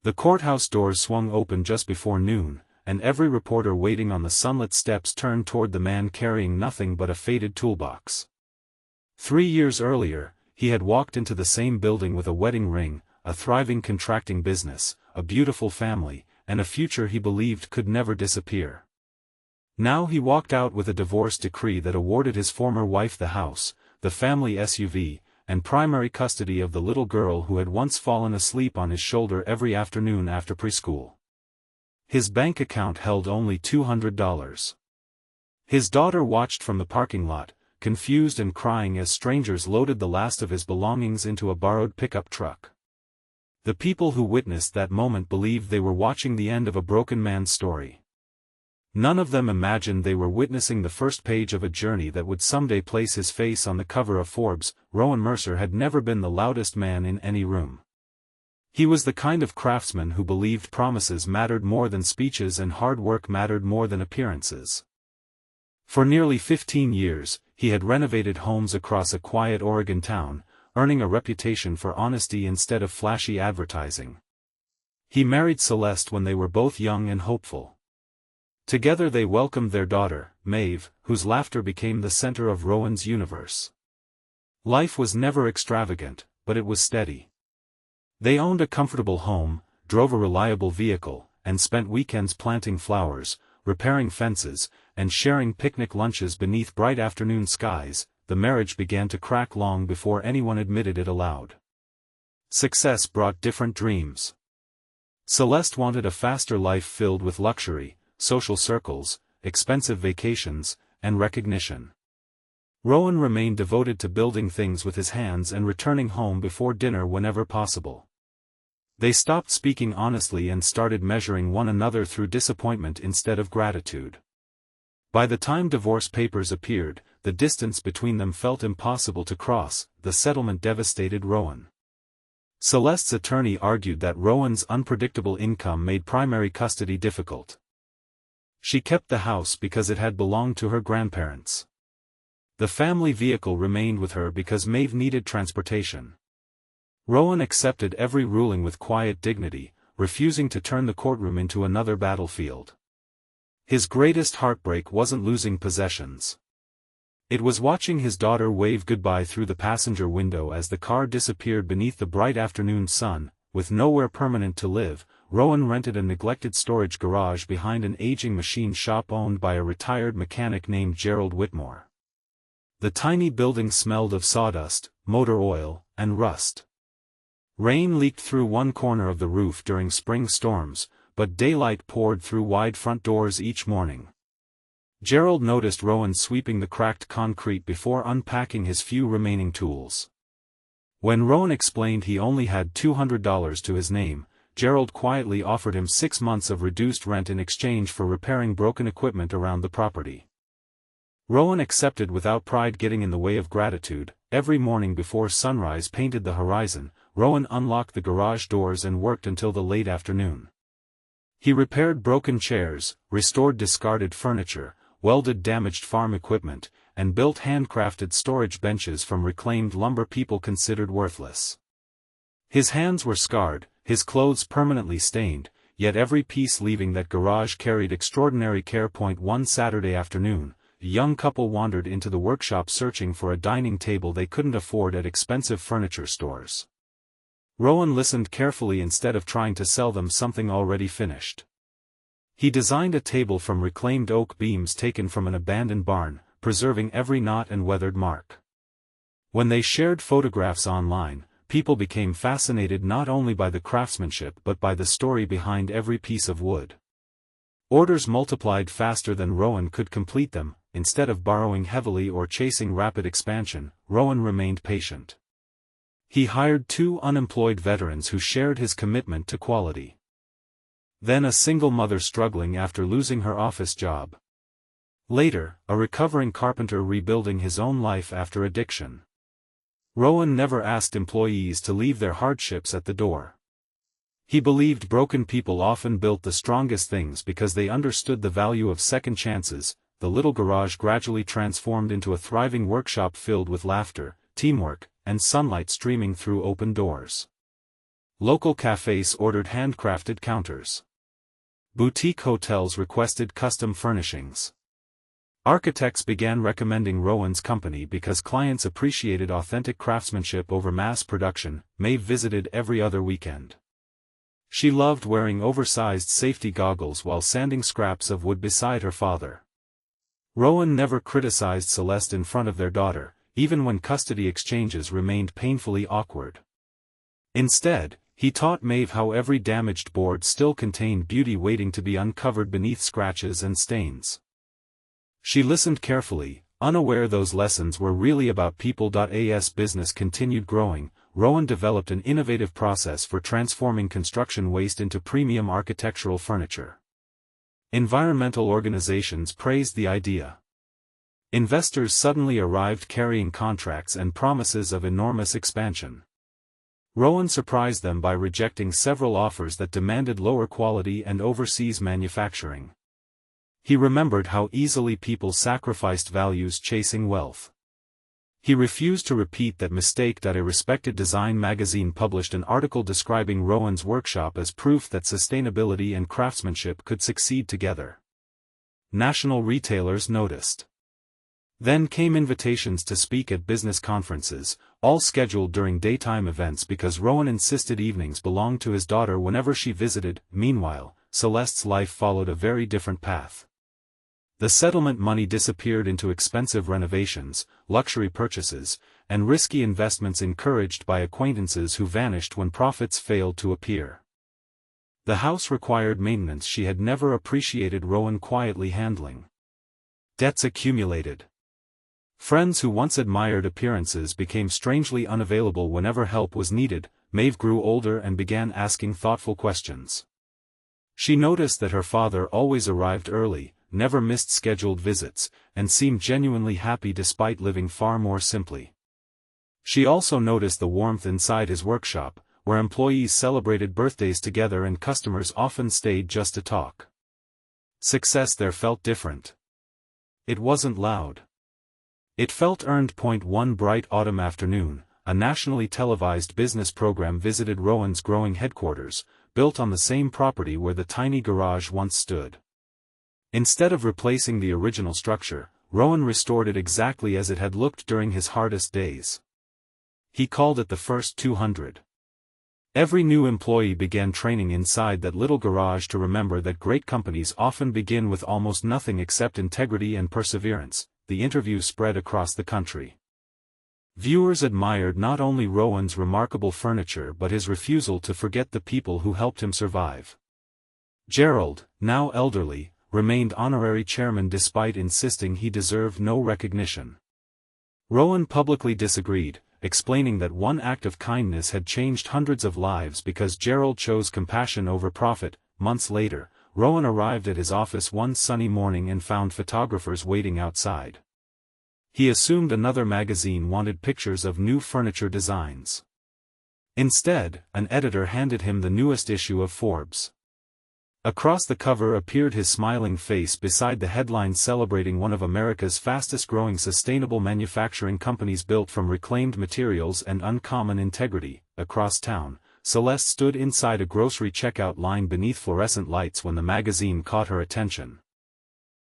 The courthouse doors swung open just before noon, and every reporter waiting on the sunlit steps turned toward the man carrying nothing but a faded toolbox. 3 years earlier, he had walked into the same building with a wedding ring, a thriving contracting business, a beautiful family, and a future he believed could never disappear. Now he walked out with a divorce decree that awarded his former wife the house, the family SUV, and primary custody of the little girl who had once fallen asleep on his shoulder every afternoon after preschool. His bank account held only $200. His daughter watched from the parking lot, confused and crying as strangers loaded the last of his belongings into a borrowed pickup truck. The people who witnessed that moment believed they were watching the end of a broken man's story. None of them imagined they were witnessing the first page of a journey that would someday place his face on the cover of Forbes. Rowan Mercer had never been the loudest man in any room. He was the kind of craftsman who believed promises mattered more than speeches and hard work mattered more than appearances. For nearly 15 years, he had renovated homes across a quiet Oregon town, earning a reputation for honesty instead of flashy advertising. He married Celeste when they were both young and hopeful. Together they welcomed their daughter, Maeve, whose laughter became the center of Rowan's universe. Life was never extravagant, but it was steady. They owned a comfortable home, drove a reliable vehicle, and spent weekends planting flowers, repairing fences, and sharing picnic lunches beneath bright afternoon skies. The marriage began to crack long before anyone admitted it aloud. Success brought different dreams. Celeste wanted a faster life filled with luxury, social circles, expensive vacations, and recognition. Rowan remained devoted to building things with his hands and returning home before dinner whenever possible. They stopped speaking honestly and started measuring one another through disappointment instead of gratitude. By the time divorce papers appeared, the distance between them felt impossible to cross. The settlement devastated Rowan. Celeste's attorney argued that Rowan's unpredictable income made primary custody difficult. She kept the house because it had belonged to her grandparents. The family vehicle remained with her because Maeve needed transportation. Rowan accepted every ruling with quiet dignity, refusing to turn the courtroom into another battlefield. His greatest heartbreak wasn't losing possessions. It was watching his daughter wave goodbye through the passenger window as the car disappeared beneath the bright afternoon sun. With nowhere permanent to live, Rowan rented a neglected storage garage behind an aging machine shop owned by a retired mechanic named Gerald Whitmore. The tiny building smelled of sawdust, motor oil, and rust. Rain leaked through one corner of the roof during spring storms, but daylight poured through wide front doors each morning. Gerald noticed Rowan sweeping the cracked concrete before unpacking his few remaining tools. When Rowan explained he only had $200 to his name, Gerald quietly offered him 6 months of reduced rent in exchange for repairing broken equipment around the property. Rowan accepted without pride getting in the way of gratitude. Every morning before sunrise painted the horizon, Rowan unlocked the garage doors and worked until the late afternoon. He repaired broken chairs, restored discarded furniture, welded damaged farm equipment, and built handcrafted storage benches from reclaimed lumber people considered worthless. His hands were scarred, his clothes permanently stained, yet every piece leaving that garage carried extraordinary care. One Saturday afternoon, a young couple wandered into the workshop searching for a dining table they couldn't afford at expensive furniture stores. Rowan listened carefully instead of trying to sell them something already finished. He designed a table from reclaimed oak beams taken from an abandoned barn, preserving every knot and weathered mark. When they shared photographs online, people became fascinated not only by the craftsmanship but by the story behind every piece of wood. Orders multiplied faster than Rowan could complete them. Instead of borrowing heavily or chasing rapid expansion, Rowan remained patient. He hired 2 unemployed veterans who shared his commitment to quality. Then a single mother struggling after losing her office job. Later, a recovering carpenter rebuilding his own life after addiction. Rowan never asked employees to leave their hardships at the door. He believed broken people often built the strongest things because they understood the value of second chances. The little garage gradually transformed into a thriving workshop filled with laughter, teamwork, and sunlight streaming through open doors. Local cafes ordered handcrafted counters. Boutique hotels requested custom furnishings. Architects began recommending Rowan's company because clients appreciated authentic craftsmanship over mass production. Maeve visited every other weekend. She loved wearing oversized safety goggles while sanding scraps of wood beside her father. Rowan never criticized Celeste in front of their daughter, even when custody exchanges remained painfully awkward. Instead, he taught Maeve how every damaged board still contained beauty waiting to be uncovered beneath scratches and stains. She listened carefully, unaware those lessons were really about people. As business continued growing, Rowan developed an innovative process for transforming construction waste into premium architectural furniture. Environmental organizations praised the idea. Investors suddenly arrived carrying contracts and promises of enormous expansion. Rowan surprised them by rejecting several offers that demanded lower quality and overseas manufacturing. He remembered how easily people sacrificed values chasing wealth. He refused to repeat that mistake. A respected design magazine published an article describing Rowan's workshop as proof that sustainability and craftsmanship could succeed together. National retailers noticed. Then came invitations to speak at business conferences, all scheduled during daytime events because Rowan insisted evenings belonged to his daughter whenever she visited. Meanwhile, Celeste's life followed a very different path. The settlement money disappeared into expensive renovations, luxury purchases, and risky investments encouraged by acquaintances who vanished when profits failed to appear. The house required maintenance she had never appreciated Rowan quietly handling. Debts accumulated. Friends who once admired appearances became strangely unavailable whenever help was needed. Maeve grew older and began asking thoughtful questions. She noticed that her father always arrived early, never missed scheduled visits, and seemed genuinely happy despite living far more simply. She also noticed the warmth inside his workshop, where employees celebrated birthdays together and customers often stayed just to talk. Success there felt different. It wasn't loud. It felt earned. One bright autumn afternoon, a nationally televised business program visited Rowan's growing headquarters, built on the same property where the tiny garage once stood. Instead of replacing the original structure, Rowan restored it exactly as it had looked during his hardest days. He called it the First 200. Every new employee began training inside that little garage to remember that great companies often begin with almost nothing except integrity and perseverance. The interview spread across the country. Viewers admired not only Rowan's remarkable furniture but his refusal to forget the people who helped him survive. Gerald, now elderly, remained honorary chairman despite insisting he deserved no recognition. Rowan publicly disagreed, explaining that one act of kindness had changed hundreds of lives because Gerald chose compassion over profit. Months later, Rowan arrived at his office one sunny morning and found photographers waiting outside. He assumed another magazine wanted pictures of new furniture designs. Instead, an editor handed him the newest issue of Forbes. Across the cover appeared his smiling face beside the headline celebrating one of America's fastest-growing sustainable manufacturing companies built from reclaimed materials and uncommon integrity. Across town, Celeste stood inside a grocery checkout line beneath fluorescent lights when the magazine caught her attention.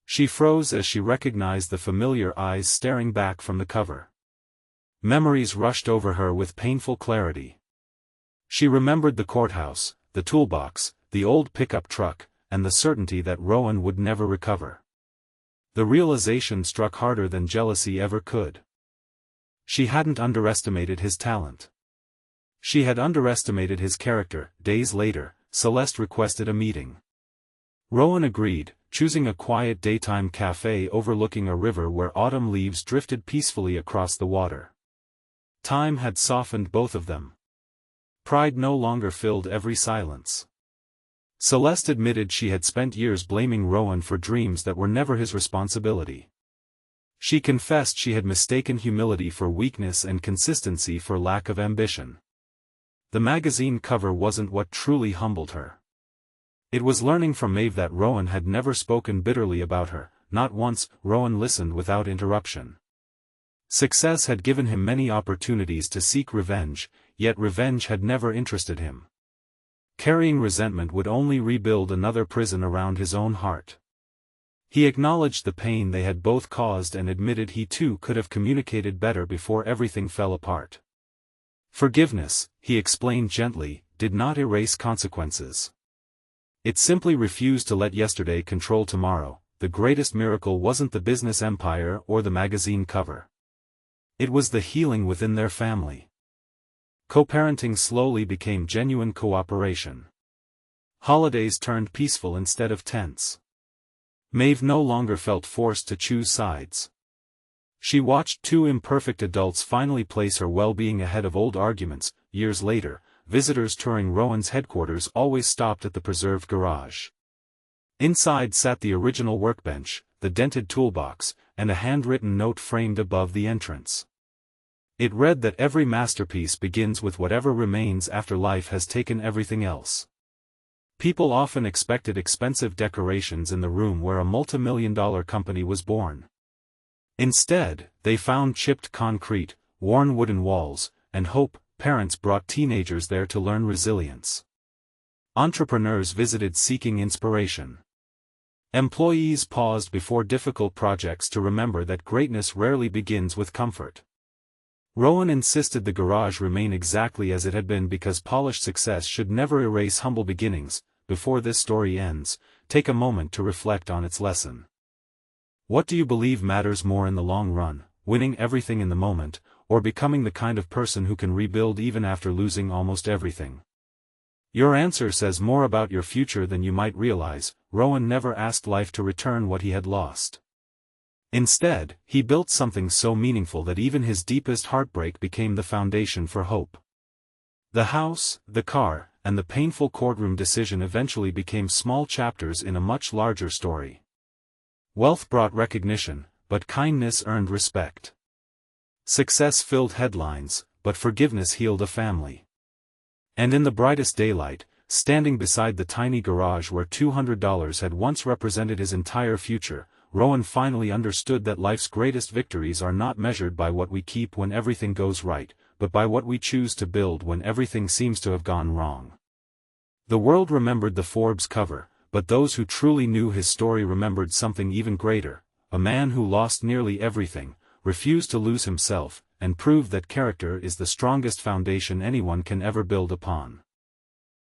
She froze as she recognized the familiar eyes staring back from the cover. Memories rushed over her with painful clarity. She remembered the courthouse, the toolbox, the old pickup truck, and the certainty that Rowan would never recover. The realization struck harder than jealousy ever could. She hadn't underestimated his talent. She had underestimated his character. Days later, Celeste requested a meeting. Rowan agreed, choosing a quiet daytime cafe overlooking a river where autumn leaves drifted peacefully across the water. Time had softened both of them. Pride no longer filled every silence. Celeste admitted she had spent years blaming Rowan for dreams that were never his responsibility. She confessed she had mistaken humility for weakness and consistency for lack of ambition. The magazine cover wasn't what truly humbled her. It was learning from Maeve that Rowan had never spoken bitterly about her. Not once. Rowan listened without interruption. Success had given him many opportunities to seek revenge, yet revenge had never interested him. carrying resentment would only rebuild another prison around his own heart. He acknowledged the pain they had both caused and admitted he too could have communicated better before everything fell apart. Forgiveness, he explained gently, did not erase consequences. It simply refused to let yesterday control tomorrow. The greatest miracle wasn't the business empire or the magazine cover. It was the healing within their family. Co-parenting slowly became genuine cooperation. Holidays turned peaceful instead of tense. Maeve no longer felt forced to choose sides. She watched two imperfect adults finally place her well-being ahead of old arguments. Years later, visitors touring Rowan's headquarters always stopped at the preserved garage. Inside sat the original workbench, the dented toolbox, and a handwritten note framed above the entrance. It read that every masterpiece begins with whatever remains after life has taken everything else. People often expected expensive decorations in the room where a multi-million-dollar company was born. Instead, they found chipped concrete, worn wooden walls, and hope. Parents brought teenagers there to learn resilience. Entrepreneurs visited seeking inspiration. Employees paused before difficult projects to remember that greatness rarely begins with comfort. Rowan insisted the garage remain exactly as it had been because polished success should never erase humble beginnings. Before this story ends, take a moment to reflect on its lesson. What do you believe matters more in the long run, winning everything in the moment, or becoming the kind of person who can rebuild even after losing almost everything? Your answer says more about your future than you might realize. Rowan never asked life to return what he had lost. Instead, he built something so meaningful that even his deepest heartbreak became the foundation for hope. The house, the car, and the painful courtroom decision eventually became small chapters in a much larger story. Wealth brought recognition, but kindness earned respect. Success filled headlines, but forgiveness healed a family. And in the brightest daylight, standing beside the tiny garage where $200 had once represented his entire future, Rowan finally understood that life's greatest victories are not measured by what we keep when everything goes right, but by what we choose to build when everything seems to have gone wrong. The world remembered the Forbes cover, but those who truly knew his story remembered something even greater: a man who lost nearly everything, refused to lose himself, and proved that character is the strongest foundation anyone can ever build upon.